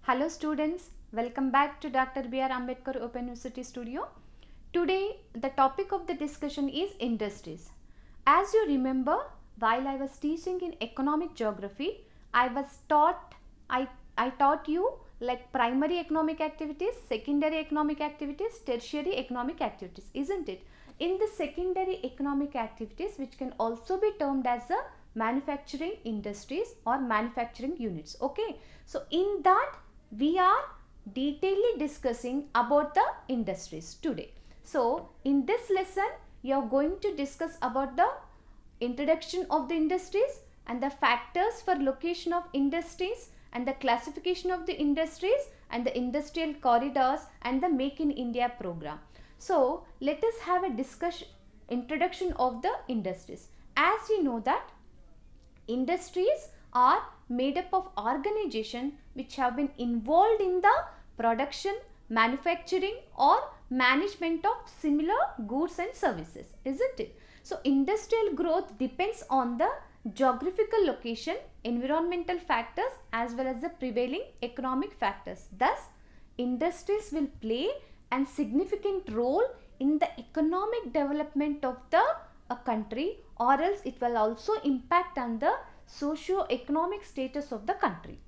Hello students, welcome back to Dr. B.R. Ambedkar Open University Studio. Today the topic of the discussion is industries. As you remember, while I was teaching in economic geography, I taught you like primary economic activities, secondary economic activities, tertiary economic activities, isn't it? In the secondary economic activities, which can also be termed as the manufacturing industries or manufacturing units. Okay, so in that we are detailedly discussing about the industries today. So in this lesson you are going to discuss about the introduction of the industries and the factors for location of industries and the classification of the industries and the industrial corridors and the Make in India program. So let us have a discussion introduction of the industries. As we know that industries are made up of organizations which have been involved in the production, manufacturing or management of similar goods and services, isn't it? So industrial growth depends on the geographical location, environmental factors as well as the prevailing economic factors. Thus, industries will play a significant role in the economic development of the country, or else it will also impact on the socio-economic status of the country.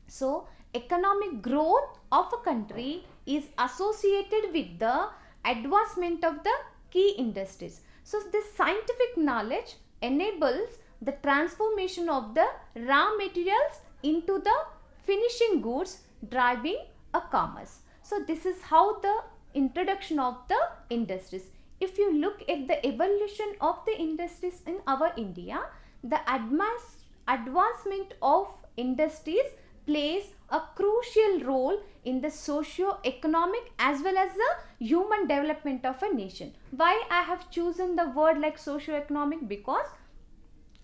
So economic growth of a country is associated with the advancement of the key industries. So this scientific knowledge enables the transformation of the raw materials into the finishing goods, driving a commerce. So this is how the introduction of the industries. If you look at the evolution of the industries in our India, the advancement of industries plays a crucial role in the socio-economic as well as the human development of a nation. Why I have chosen the word like socio-economic? Because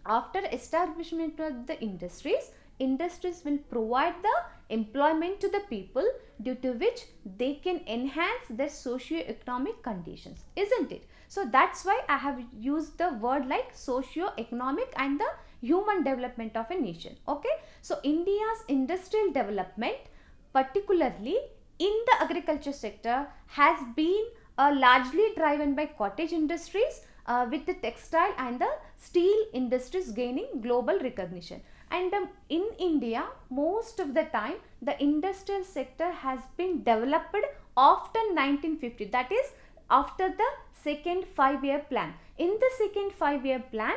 after establishment of the industries will provide the employment to the people, due to which they can enhance their socio-economic conditions, isn't it? So that's why I have used the word like socio-economic and the human development of a nation. Okay, so India's industrial development, particularly in the agriculture sector, has been largely driven by cottage industries, with the textile and the steel industries gaining global recognition. And in India, most of the time the industrial sector has been developed after 1950, that is after the second 5-year plan. In the second 5-year plan,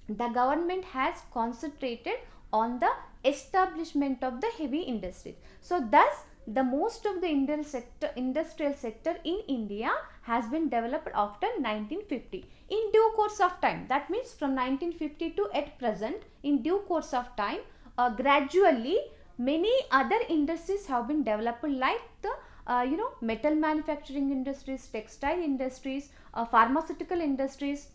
the government has concentrated on the establishment of the heavy industries. So thus the most of the industrial sector in India has been developed after 1950. In due course of time, that means from 1950 to at present, in due course of time, gradually many other industries have been developed, like the metal manufacturing industries, textile industries, pharmaceutical industries,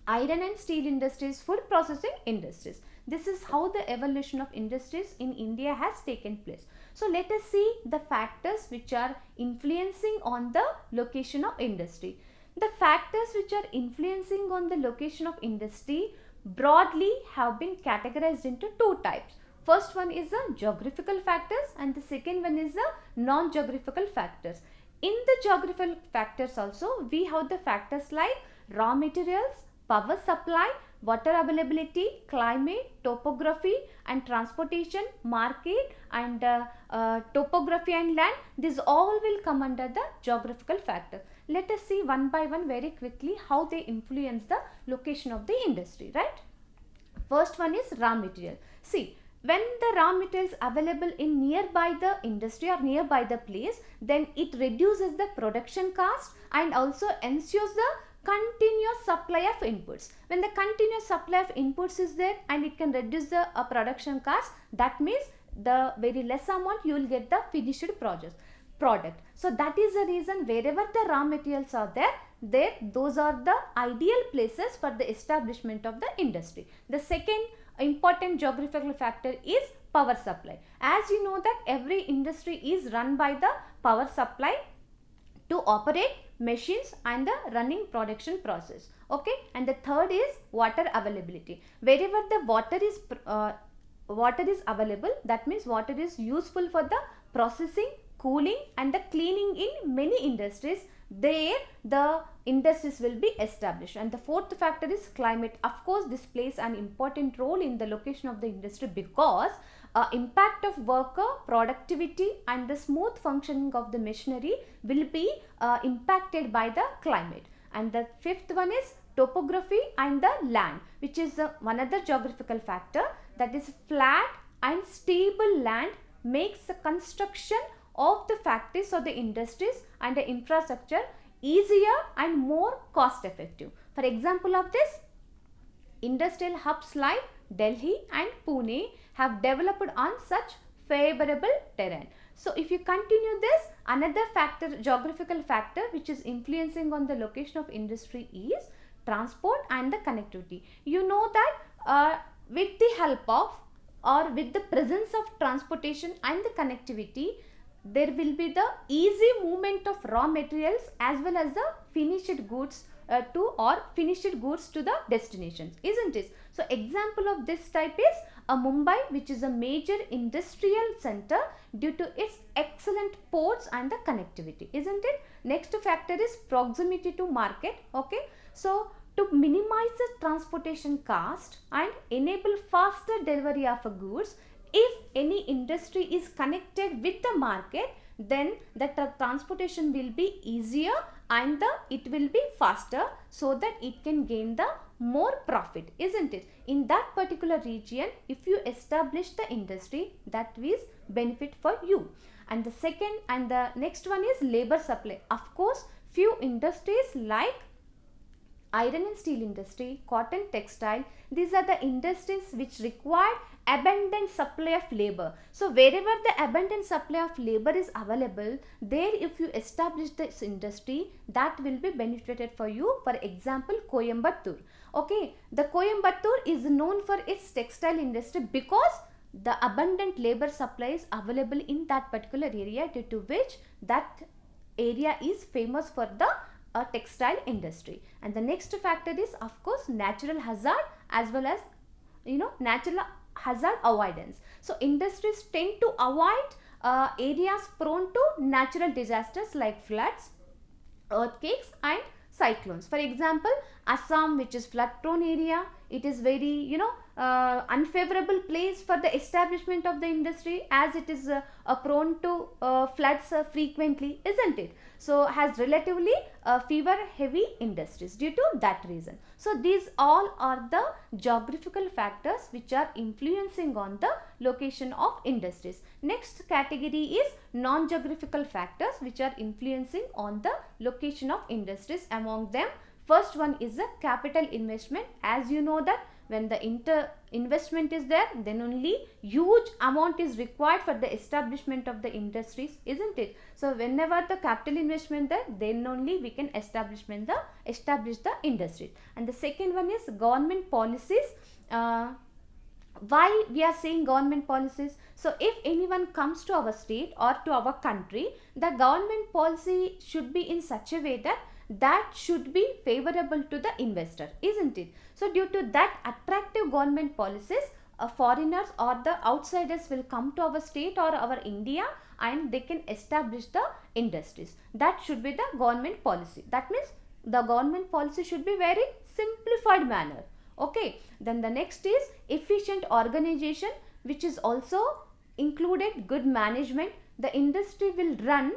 iron and steel industries, food processing industries. This is how the evolution of industries in India has taken place. So let us see the factors which are influencing on the location of industry. The factors which are influencing on the location of industry broadly have been categorized into two types. First one is the geographical factors and the second one is the non-geographical factors. In the geographical factors also, we have the factors like raw materials, power supply, water availability, climate, topography and transportation, market and topography and land. These all will come under the geographical factors. Let us see one by one very quickly how they influence the location of the industry, right? First one is raw material. See, when the raw materials available in nearby the industry or nearby the place, then it reduces the production cost and also ensures the continuous supply of inputs. When the continuous supply of inputs is there and it can reduce the production cost, that means the very less amount you will get the finished product. So that is the reason wherever the raw materials are there, those are the ideal places for the establishment of the industry. The second important geographical factor is power supply. As you know that every industry is run by the power supply to operate machines and the running production process. Okay, and the third is water availability. Wherever the water is water is available, that means water is useful for the processing, cooling and the cleaning in many industries, there the industries will be established. And the fourth factor is climate. Of course, this plays an important role in the location of the industry, because impact of worker productivity and the smooth functioning of the machinery will be impacted by the climate. And the fifth one is topography and the land, which is one other geographical factor, that is flat and stable land makes the construction of the factories or the industries and the infrastructure easier and more cost effective. For example of this, industrial hubs like Delhi and Pune have developed on such favorable terrain. So if you continue this, another factor, geographical factor which is influencing on the location of industry is transport and the connectivity. You know that with the help of or with the presence of transportation and the connectivity, there will be the easy movement of raw materials as well as the finished goods to the destinations, isn't it? So example of this type is Mumbai, which is a major industrial center due to its excellent ports and the connectivity, isn't it? Next factor is proximity to market. Okay, so to minimize the transportation cost and enable faster delivery of goods, if any industry is connected with the market, then the transportation will be easier and it will be faster, so that it can gain the more profit, isn't it? In that particular region, if you establish the industry, that is benefit for you. And the second and the next one is labor supply. Of course, few industries like iron and steel industry, cotton, textile, these are the industries which require abundant supply of labor. So wherever the abundant supply of labor is available, there if you establish this industry, that will be benefited for you. For example, Coimbatore. Okay, the Coimbatore is known for its textile industry because the abundant labor supply is available in that particular area, due to which that area is famous for the textile industry. And the next factor is of course natural hazard as well as natural hazard avoidance. So industries tend to avoid areas prone to natural disasters like floods, earthquakes and cyclones. For example, Assam, which is flood prone area, it is very unfavorable place for the establishment of the industry, as it is prone to floods frequently, isn't it? So has relatively fewer heavy industries due to that reason. So these all are the geographical factors which are influencing on the location of industries. Next category is non-geographical factors which are influencing on the location of industries. Among them, first one is the capital investment. As you know that when the investment is there, then only huge amount is required for the establishment of the industries, isn't it? So whenever the capital investment there, then only we can establish the industry. And the second one is government policies. Why we are saying government policies? So if anyone comes to our state or to our country, the government policy should be in such a way that should be favorable to the investor, isn't it? So due to that attractive government policies, foreigners or the outsiders will come to our state or our India and they can establish the industries. That should be the government policy. That means the government policy should be very simplified manner. Okay, then the next is efficient organization, which is also included good management. The industry will run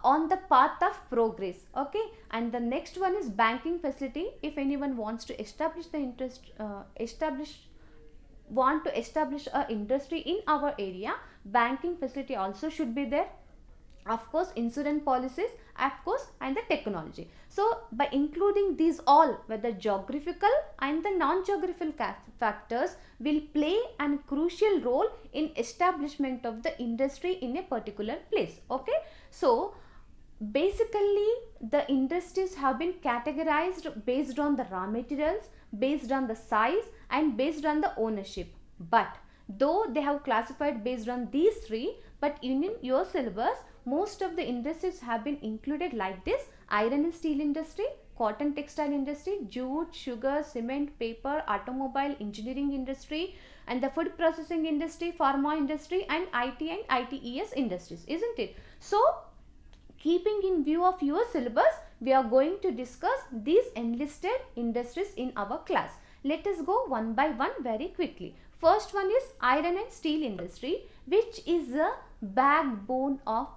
on the path of progress. Okay, and the next one is banking facility. If anyone wants to establish the establish a industry in our area, banking facility also should be there. Of course, insurance policies, of course, and the technology. So by including these all, whether geographical and the non-geographical factors will play a crucial role in establishment of the industry in a particular place. Okay, so basically the industries have been categorized based on the raw materials, based on the size and based on the ownership. But though they have classified based on these three, but in your syllabus most of the industries have been included like this: iron and steel industry, cotton textile industry, jute, sugar, cement, paper, automobile, engineering industry, and the food processing industry, pharma industry, and IT and ITES industries, isn't it? So keeping in view of your syllabus, we are going to discuss these enlisted industries in our class. Let us go one by one very quickly. First one is iron and steel industry, which is a backbone of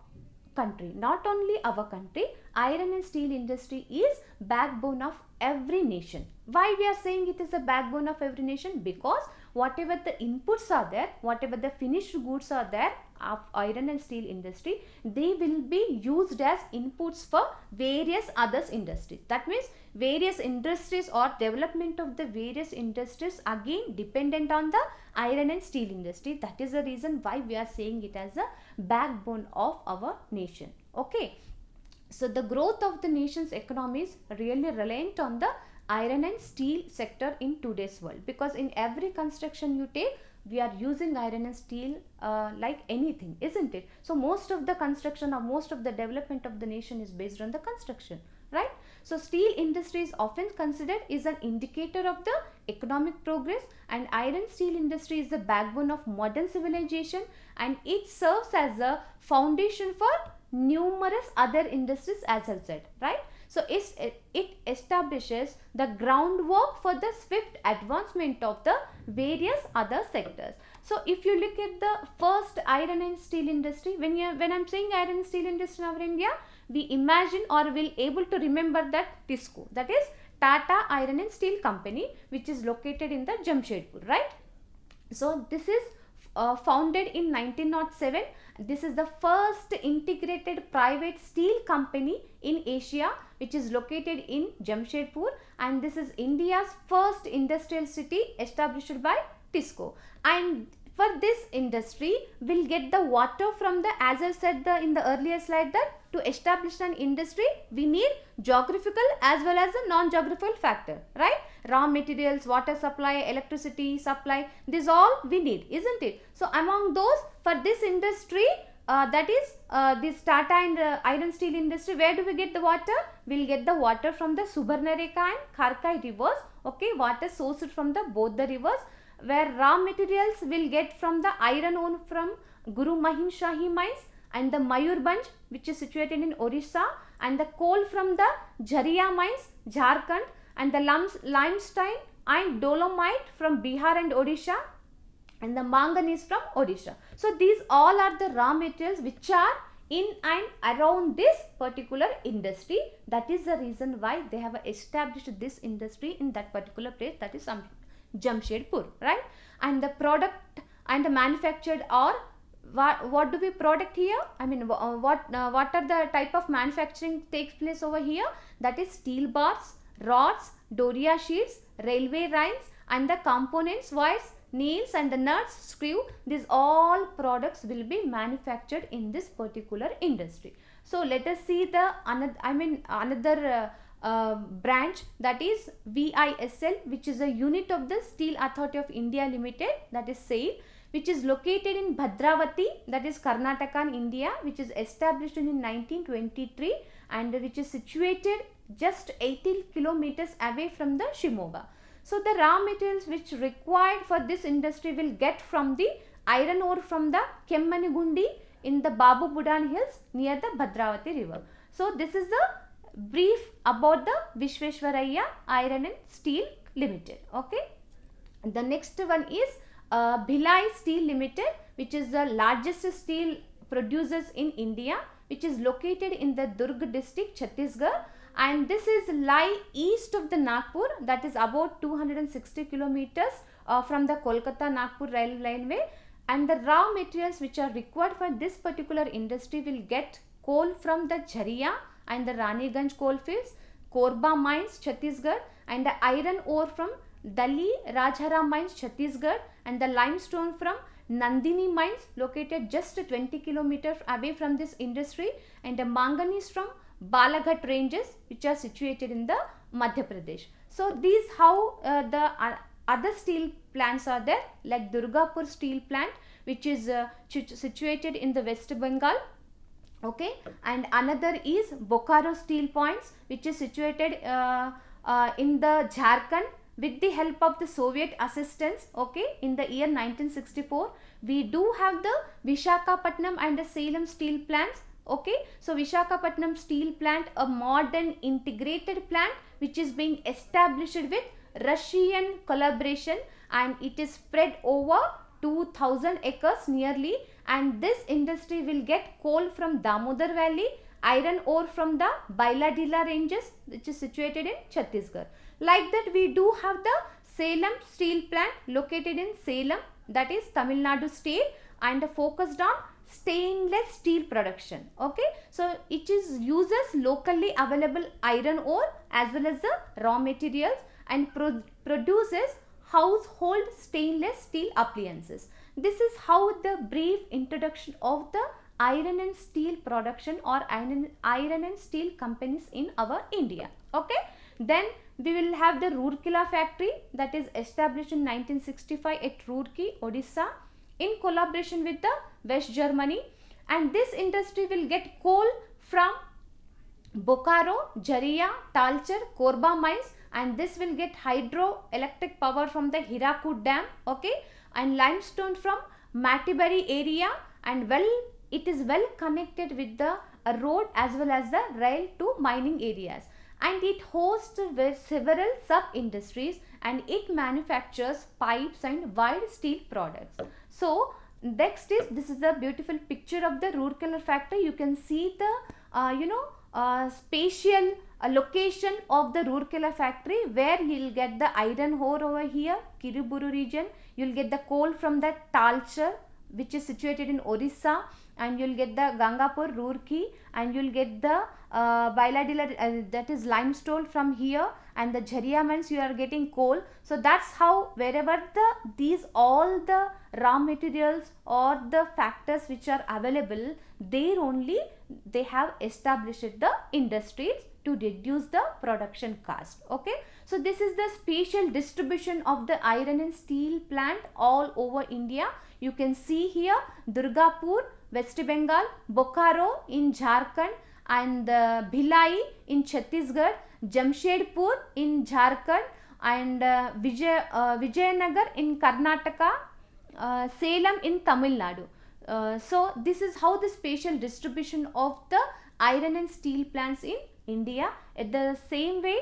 country. Not only our country, iron and steel industry is backbone of every nation. Why we are saying it is a backbone of every nation? Because whatever the inputs are there, whatever the finished goods are there of iron and steel industry, they will be used as inputs for various other industries. That means various industries or development of the various industries again dependent on the iron and steel industry. That is the reason why we are saying it as a backbone of our nation. Okay. So the growth of the nation's economy is really reliant on the iron and steel sector in today's world, because in every construction you take, we are using iron and steel like anything, isn't it? So most of the construction or most of the development of the nation is based on the construction, right? So steel industry is often considered is an indicator of the economic progress, and iron steel industry is the backbone of modern civilization, and it serves as a foundation for numerous other industries, as I said, right? So it establishes the groundwork for the swift advancement of the various other sectors. So if you look at the first iron and steel industry, when I'm saying iron and steel industry in our India, we imagine or will able to remember that TISCO, that is Tata Iron and Steel Company, which is located in the Jamshedpur, right? So this is founded in 1907. This is the first integrated private steel company in Asia, which is located in Jamshedpur, and this is India's first industrial city established by TISCO. And for this industry, we'll get the water from the, as I said in the earlier slide, that to establish an industry, we need geographical as well as a non-geographical factor, right? Raw materials, water supply, electricity supply, this all we need, isn't it? So among those, for this industry, that is this Tata and iron steel industry, where do we get the water? We'll get the water from the Subarnareka and Kharkai rivers, okay, water sourced from the both the rivers, where raw materials will get from the iron ore from Guru Mahim Shahi mines and the Mayurbhanj, which is situated in Orissa, and the coal from the Jharia mines, Jharkhand, and the limestone and dolomite from Bihar and Odisha, and the manganese from Odisha. So these all are the raw materials which are in and around this particular industry. That is the reason why they have established this industry in that particular place, that is Jamshedpur, right? And the product and the manufactured, or what do we product here? I mean, what are the type of manufacturing takes place over here? That is steel bars, rods, doria sheets, railway lines, and the components, wires, nails, and the nuts, screw. These all products will be manufactured in this particular industry. So let us see the another branch, that is VISL, which is a unit of the Steel Authority of India Limited, that is SAIL, which is located in Bhadravati, that is Karnataka in India, which is established in 1923 and which is situated just 18 kilometers away from the Shimoga. So the raw materials which required for this industry will get from the iron ore from the Kemmanigundi in the Babu Budan Hills near the Bhadravati river. So this is the brief about the Vishveshwaraya Iron and Steel Limited. Okay. The next one is Bhilai Steel Limited, which is the largest steel producers in India, which is located in the Durg district, Chhattisgarh, and this is lie east of the Nagpur, that is about 260 kilometers from the Kolkata-Nagpur rail lineway. And the raw materials which are required for this particular industry will get coal from the Jharia and the Raniganj coalfields, Korba mines, Chhattisgarh, and the iron ore from Dali Rajhara mines, Chhattisgarh, and the limestone from Nandini mines located just 20 kilometers away from this industry, and the manganese from Balaghat ranges, which are situated in the Madhya Pradesh. So these how the other steel plants are there, like Durgapur steel plant, which is situated in the West Bengal, Okay, and another is Bokaro Steel Points, which is situated in the Jharkhand with the help of the Soviet assistance. Okay, in the year 1964, we do have the Vishakhapatnam and the Salem steel plants. Okay, so Vishakhapatnam steel plant, a modern integrated plant which is being established with Russian collaboration, and it is spread over 2000 acres nearly, and this industry will get coal from Damodar Valley, iron ore from the Bailadila ranges which is situated in Chhattisgarh. Like that, we do have the Salem steel plant located in Salem, that is Tamil Nadu state, and focused on stainless steel production. Okay, so it is uses locally available iron ore as well as the raw materials, and produces household stainless steel appliances. This is how the brief introduction of the iron and steel production or iron and steel companies in our India. Okay, then we will have the Rourkela factory that is established in 1965 at Roorkee, Odisha, in collaboration with the West Germany, and this industry will get coal from Bokaro, Jharia, Talcher, Korba mines, and this will get hydroelectric power from the Hirakud dam. Okay, and limestone from Matibari area, and it is well connected with the road as well as the rail to mining areas, and it hosts several sub industries, and it manufactures pipes and wide steel products. So next is, this is a beautiful picture of the Rourkela factory. You can see the spatial location of the Rourkela factory, where you will get the iron ore over here, Kiruburu region. You will get the coal from the Talcher, which is situated in Orissa, and you will get the Gangapur, Roorkee, and you will get the Bailadila, that is limestone from here, and the Jharia mines you are getting coal. So that's how wherever these all the raw materials or the factors which are available, there only they have established the industries to reduce the production cost. Okay, so this is the spatial distribution of the iron and steel plant all over India. You can see here Durgapur, West Bengal, Bokaro in Jharkhand, and Bhilai in Chhattisgarh, Jamshedpur in Jharkhand, and Vijayanagar in Karnataka, Salem in Tamil Nadu. So this is how the spatial distribution of the iron and steel plants in India. At the same way,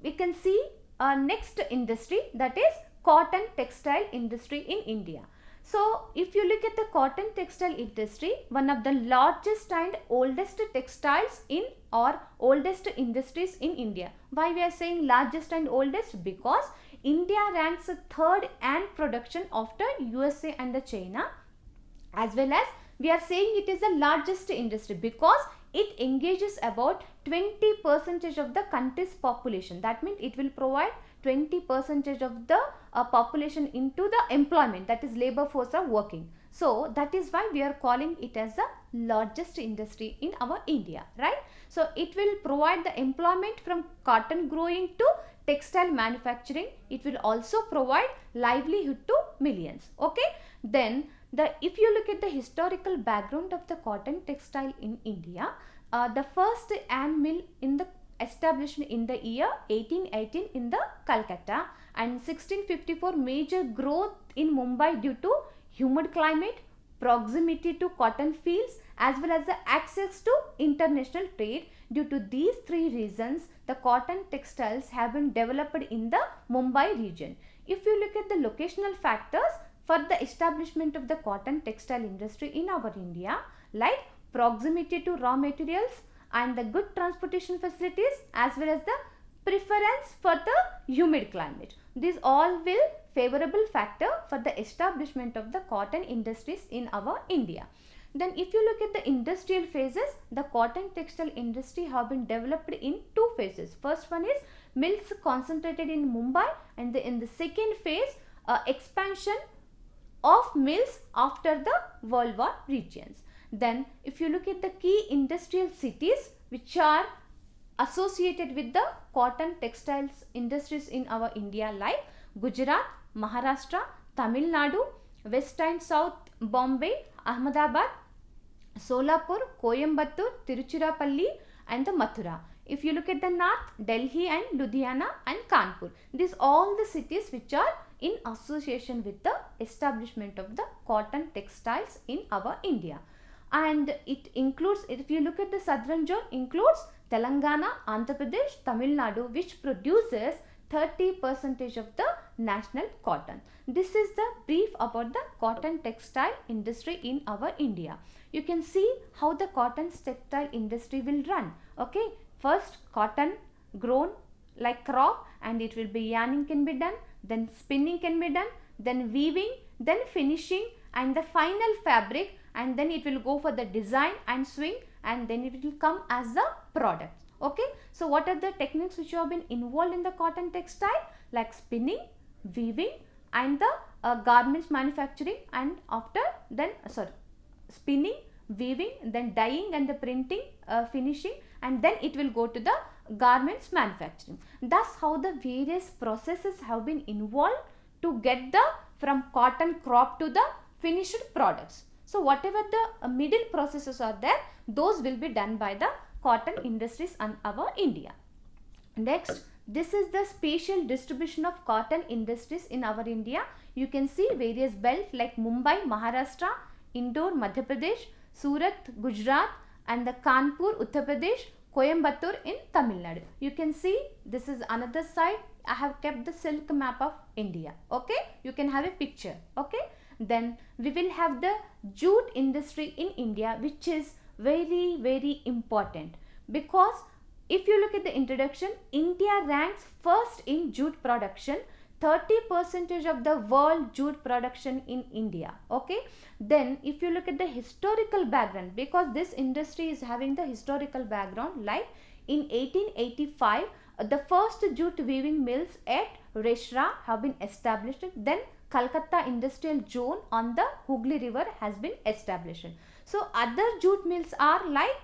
we can see next industry, that is cotton textile industry in India. So if you look at the cotton textile industry, one of the largest and oldest textiles in or oldest industries in India. Why we are saying largest and oldest? Because India ranks third in production after USA and the China, as well as we are saying it is the largest industry because it engages about 20% of the country's population. That means it will provide 20% of the population into the employment, that is labor force are working. So that is why we are calling it as the largest industry in our India, right? So it will provide the employment from cotton growing to textile manufacturing. It will also provide livelihood to millions. Okay, then if you look at the historical background of the cotton textile in India, the first iron mill in the established in the year 1818 in the Calcutta, and 1654 major growth in Mumbai due to humid climate, proximity to cotton fields, as well as the access to international trade. Due to these three reasons, the cotton textiles have been developed in the Mumbai region. If you look at the locational factors for the establishment of the cotton textile industry in our India, like proximity to raw materials and the good transportation facilities, as well as the preference for the humid climate, these all will favorable factor for the establishment of the cotton industries in our India. Then if you look at the industrial phases, the cotton textile industry have been developed in two phases. First one is mills concentrated in Mumbai, and in the second phase expansion of mills after the World War regions. Then if you look at the key industrial cities which are associated with the cotton textiles industries in our India, like Gujarat, Maharashtra, Tamil Nadu, West and South Bombay, Ahmedabad, Solapur, Coimbatore, Tiruchirappalli and the Mathura. If you look at the north, Delhi and Ludhiana and Kanpur. These all the cities which are in association with the establishment of the cotton textiles in our India. And it includes, if you look at the southern zone, includes Telangana, Andhra Pradesh, Tamil Nadu, which produces 30% of the national cotton. This is the brief about the cotton textile industry in our India. You can see how the cotton textile industry will run. Okay, first cotton grown like crop, and it will be yarning can be done, then spinning can be done, then weaving, then finishing, and the final fabric, and then it will go for the design and swing, and then it will come as the product. Okay, so what are the techniques which have been involved in the cotton textile? Like spinning, weaving, and the garments manufacturing, and after then spinning, weaving, then dyeing and the printing, finishing, and then it will go to the garments manufacturing. Thus how the various processes have been involved to get the from cotton crop to the finished products. So whatever the middle processes are there, those will be done by the cotton industries in our India. Next, this is the spatial distribution of cotton industries in our India. You can see various belts like Mumbai, Maharashtra, Indore, Madhya Pradesh, Surat, Gujarat, and the Kanpur, Uttar Pradesh, Coimbatore in Tamil Nadu. You can see this is another side. I have kept the silk map of India. Okay, you can have a picture. Okay, then we will have the jute industry in India, which is very, very important, because if you look at the introduction, India ranks first in jute production, 30% of the world jute production in India. Okay, then if you look at the historical background, because this industry is having the historical background, like in 1885 the first jute weaving mills at Reshra have been established. Then Calcutta Industrial Zone on the Hooghly River has been established. So other jute mills are like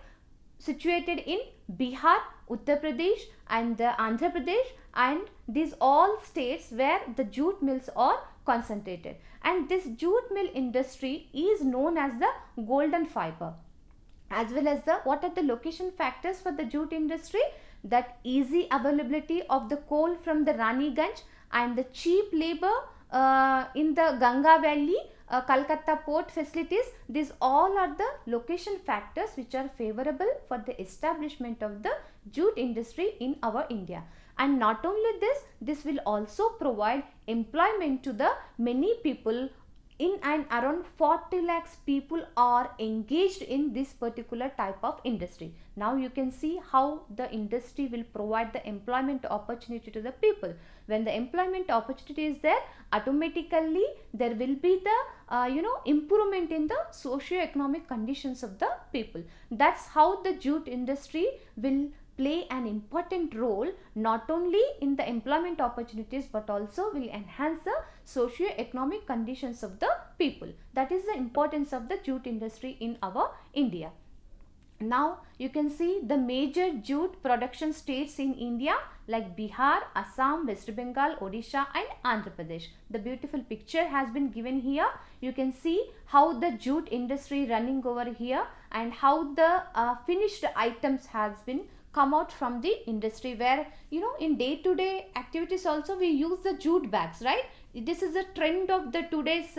situated in Bihar, Uttar Pradesh and Andhra Pradesh, and these all states where the jute mills are concentrated. And this jute mill industry is known as the golden fiber. As well as the what are the location factors for the jute industry? That easy availability of the coal from the Raniganj and the cheap labor in the Ganga Valley, Calcutta port facilities. These all are the location factors which are favorable for the establishment of the jute industry in our India. And not only this, this will also provide employment to the many people. In and around 40 lakhs people are engaged in this particular type of industry. Now you can see how the industry will provide the employment opportunity to the people. When the employment opportunity is there, automatically there will be the improvement in the socio-economic conditions of the people. That's how the jute industry will play an important role, not only in the employment opportunities but also will enhance the socio-economic conditions of the people. That is the importance of the jute industry in our India. Now you can see the major jute production states in India like Bihar, Assam, West Bengal, Odisha and Andhra Pradesh. The beautiful picture has been given here. You can see how the jute industry running over here and how the finished items has been come out from the industry, where in day-to-day activities also we use the jute bags, right? This is a trend of the today's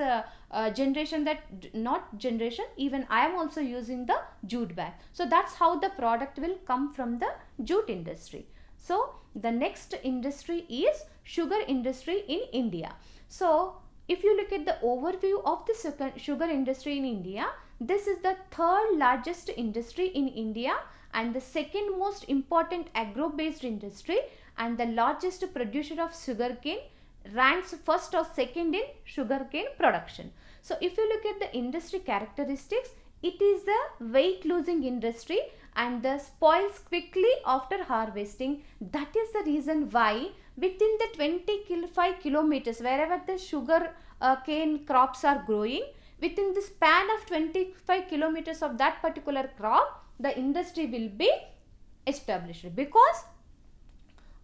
generation, that not generation, even I am also using the jute bag. So that's how the product will come from the jute industry. So the next industry is sugar industry in India. So if you look at the overview of the sugar industry in India, this is the third largest industry in India and the second most important agro-based industry, and the largest producer of sugarcane, ranks first or second in sugarcane production. So if you look at the industry characteristics, it is a weight losing industry and the spoils quickly after harvesting. That is the reason why within the 25 kilometers wherever the sugar cane crops are growing, within the span of 25 kilometers of that particular crop, the industry will be established. Because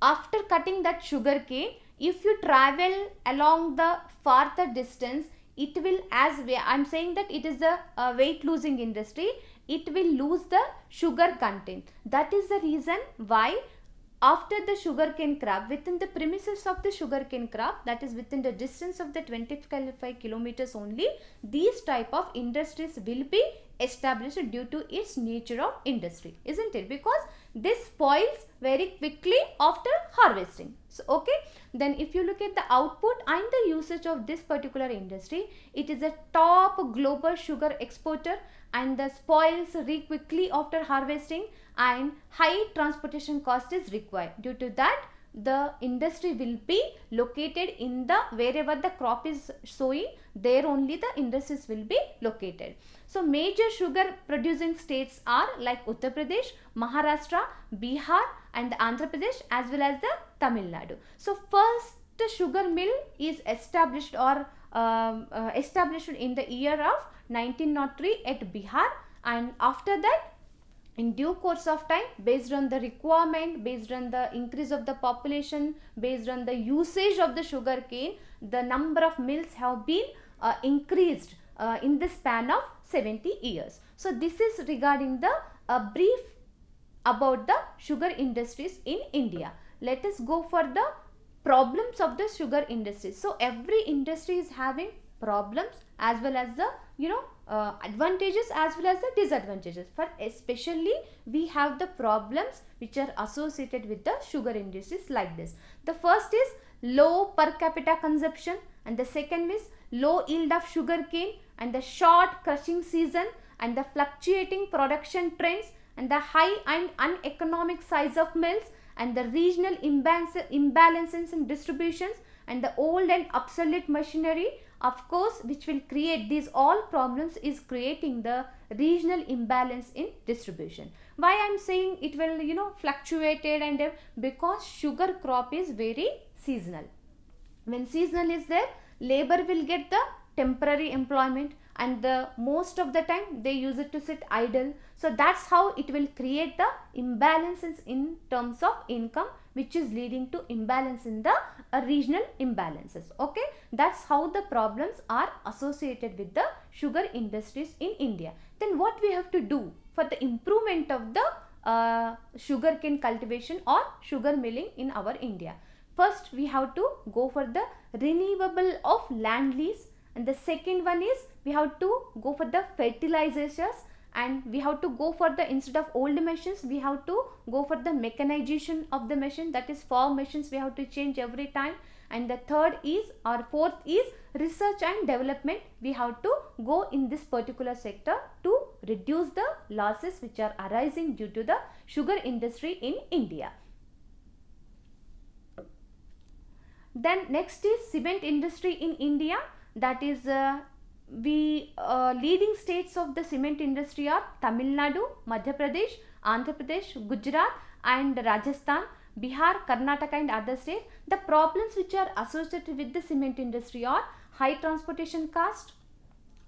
after cutting that sugar cane, if you travel along the farther distance, it will, as I am saying that it is a weight losing industry, it will lose the sugar content. That is the reason why after the sugarcane crop, within the premises of the sugarcane crop, that is within the distance of the 25 kilometers only, these type of industries will be established due to its nature of industry, isn't it? Because this spoils very quickly after harvesting. So okay, then if you look at the output and the usage of this particular industry, it is a top global sugar exporter and the spoils very quickly after harvesting, and high transportation cost is required. Due to that, the industry will be located in the wherever the crop is sowing, there only the industries will be located. So major sugar producing states are like Uttar Pradesh, Maharashtra, Bihar and Andhra Pradesh, as well as the Tamil Nadu. So first sugar mill is established or established in the year of 1903 at Bihar, and after that, in due course of time, based on the requirement, based on the increase of the population, based on the usage of the sugar cane, the number of mills have been increased in the span of 70 years. So this is regarding the brief about the sugar industries in India. Let us go for the problems of the sugar industry. So every industry is having problems as well as the advantages as well as the disadvantages. For especially we have the problems which are associated with the sugar industries like this. The first is low per capita consumption, and the second is low yield of sugar cane, and the short crushing season, and the fluctuating production trends, and the high and uneconomic size of mills, and the regional imbalances in distributions, and the old and obsolete machinery, of course, which will create these all problems is creating the regional imbalance in distribution. Why I am saying it will fluctuated, and because sugar crop is very seasonal. When seasonal is there, labor will get the temporary employment, and the most of the time they use it to sit idle. So that's how it will create the imbalances in terms of income, which is leading to imbalance in the regional imbalances. Okay, that's how the problems are associated with the sugar industries in India. Then what we have to do for the improvement of the sugarcane cultivation or sugar milling in our India? First, we have to go for the renewable of land lease, and the second one is we have to go for the fertilizers, and we have to go for the, instead of old machines, we have to go for the mechanization of the machine, that is farm machines we have to change every time. And the third is, or fourth is research and development. We have to go in this particular sector to reduce the losses which are arising due to the sugar industry in India. Then next is cement industry in India. That is leading states of the cement industry are Tamil Nadu, Madhya Pradesh, Andhra Pradesh, Gujarat and Rajasthan, Bihar, Karnataka and other states. The problems which are associated with the cement industry are high transportation cost,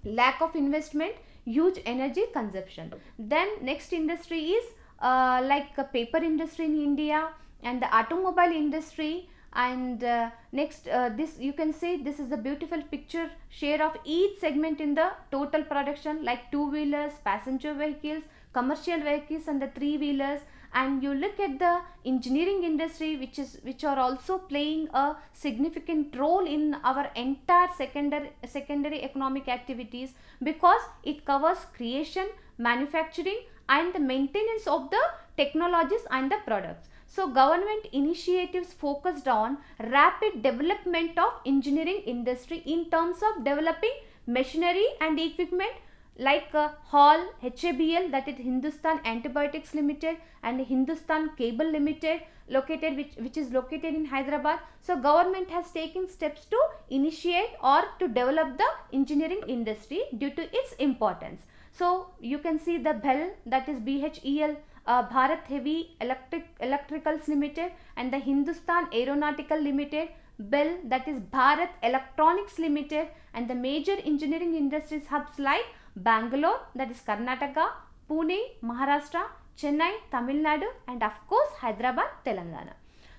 lack of investment, huge energy consumption. Then next industry is like paper industry in India and the automobile industry. And next this you can say this is a beautiful picture, share of each segment in the total production, like two-wheelers, passenger vehicles, commercial vehicles and the three-wheelers. And you look at the engineering industry, which are also playing a significant role in our entire secondary economic activities, because it covers creation, manufacturing and the maintenance of the technologies and the products. So government initiatives focused on rapid development of engineering industry in terms of developing machinery and equipment like HAL, HABL, that is Hindustan Antibiotics Limited, and Hindustan Cable Limited, located which is located in Hyderabad. So government has taken steps to initiate or to develop the engineering industry due to its importance. So you can see the BHEL, that is BHEL, Bharat Heavy Electricals Limited, and the Hindustan Aeronautical Limited, BEL, that is Bharat Electronics Limited, and the major engineering industries hubs like Bangalore, that is Karnataka, Pune, Maharashtra, Chennai, Tamil Nadu, and of course Hyderabad, Telangana.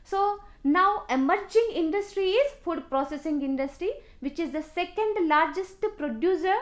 So now emerging industry is food processing industry, which is the second largest producer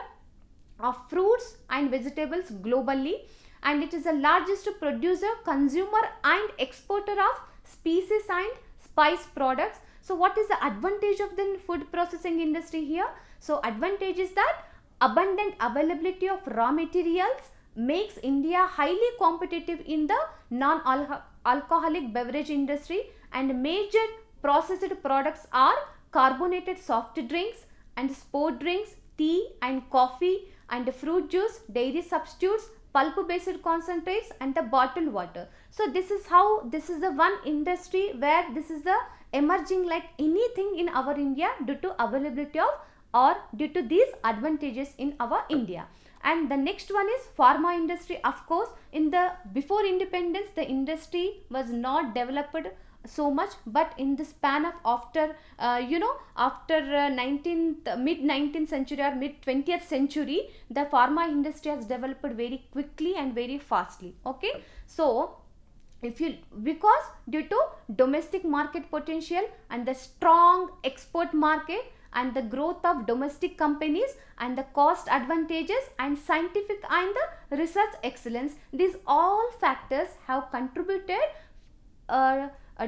of fruits and vegetables globally, and it is the largest producer, consumer and exporter of species and spice products. So what is the advantage of the food processing industry here? So advantage is that abundant availability of raw materials makes India highly competitive in the non-alcoholic beverage industry, and major processed products are carbonated soft drinks and sport drinks, tea and coffee and fruit juice, dairy substitutes, pulp based concentrates and the bottled water. So this is how, this is the one industry where this is the emerging like anything in our India due to availability of, or due to these advantages in our India. And the next one is pharma industry. Of course, in the before independence the industry was not developed so much, but in the span of after after 19th, mid 19th century or mid 20th century, the pharma industry has developed very quickly and very fastly. Okay, so if you, because due to domestic market potential and the strong export market and the growth of domestic companies and the cost advantages and scientific and the research excellence, these all factors have contributed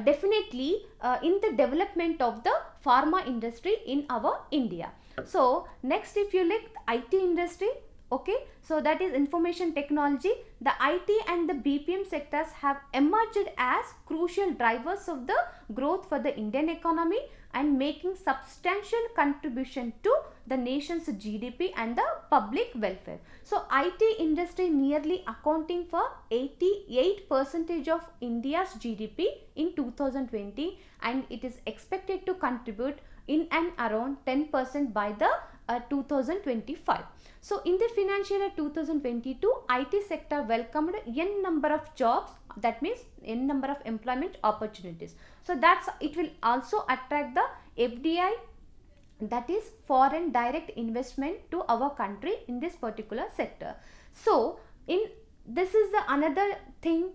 definitely in the development of the pharma industry in our India. So next, if you look IT industry, okay, so that is information technology. The IT and the BPM sectors have emerged as crucial drivers of the growth for the Indian economy and making substantial contribution to the nation's GDP and the public welfare. So IT industry nearly accounting for 88% of India's GDP in 2020, and it is expected to contribute in and around 10% by the 2025. So in the financial year 2022, IT sector welcomed n number of jobs, that means n number of employment opportunities. So that's, it will also attract the FDI, that is foreign direct investment to our country in this particular sector. So in this is the another thing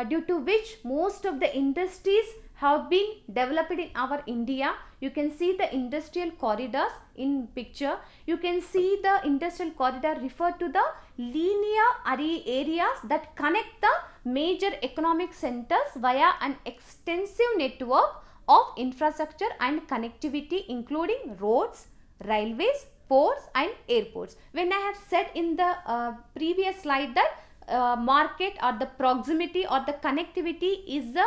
due to which most of the industries have been developed in our India. You can see the industrial corridors in picture. You can see the industrial corridor refer to the linear areas that connect the major economic centers via an extensive network of infrastructure and connectivity, including roads, railways, ports and airports. When I have said in the previous slide that market or the proximity or the connectivity is the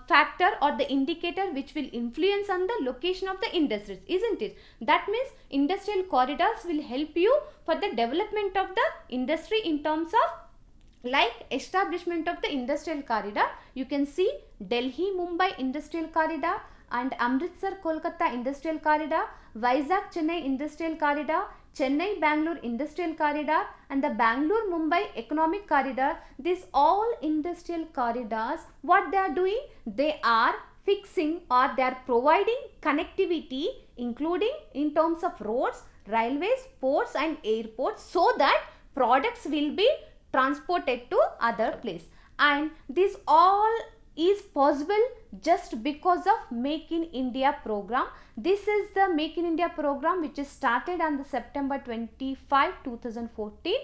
factor or the indicator which will influence on the location of the industries, isn't it? That means industrial corridors will help you for the development of the industry in terms of like establishment of the industrial corridor. You can see Delhi Mumbai industrial corridor and Amritsar Kolkata industrial corridor, Vizag Chennai industrial corridor, Chennai Bangalore industrial corridor and the Bangalore Mumbai economic corridor. These all industrial corridors, what they are doing, they are fixing or they are providing connectivity, including in terms of roads, railways, ports and airports, so that products will be transported to other place. And this all is possible just because of Make in India program. This is the Make in India program which is started on the September 25, 2014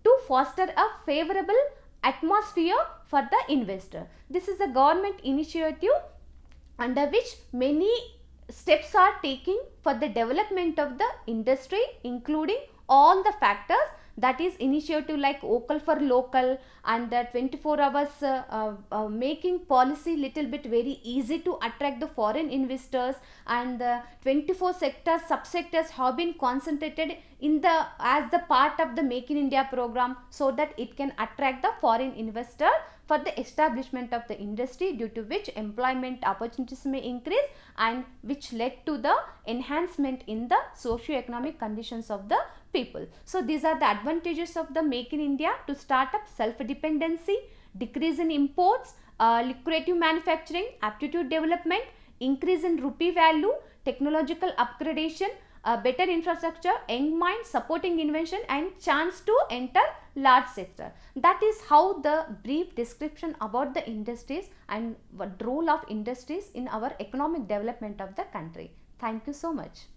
to foster a favorable atmosphere for the investor. This is a government initiative under which many steps are taken for the development of the industry, including all the factors, that is initiative like vocal for local and the 24 hours making policy little bit very easy to attract the foreign investors, and the 24 sectors subsectors have been concentrated in the as the part of the Make in India program, so that it can attract the foreign investor for the establishment of the industry, due to which employment opportunities may increase and which led to the enhancement in the socio-economic conditions of the people. So these are the advantages of the Make in India: to start up self-dependency, decrease in imports, lucrative manufacturing, aptitude development, increase in rupee value, technological upgradation, better infrastructure, young mind, supporting invention and chance to enter large sector. That is how the brief description about the industries and what role of industries in our economic development of the country. Thank you so much.